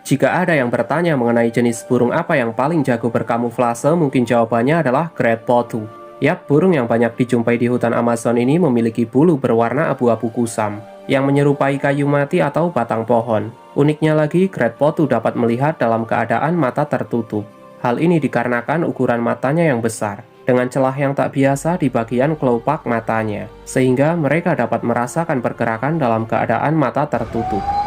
Jika ada yang bertanya mengenai jenis burung apa yang paling jago berkamuflase, mungkin jawabannya adalah Great Potu. Yap, burung yang banyak dijumpai di hutan Amazon ini memiliki bulu berwarna abu-abu kusam, yang menyerupai kayu mati atau batang pohon. Uniknya lagi, Great Potu dapat melihat dalam keadaan mata tertutup. Hal ini dikarenakan ukuran matanya yang besar, dengan celah yang tak biasa di bagian kelopak matanya, sehingga mereka dapat merasakan pergerakan dalam keadaan mata tertutup.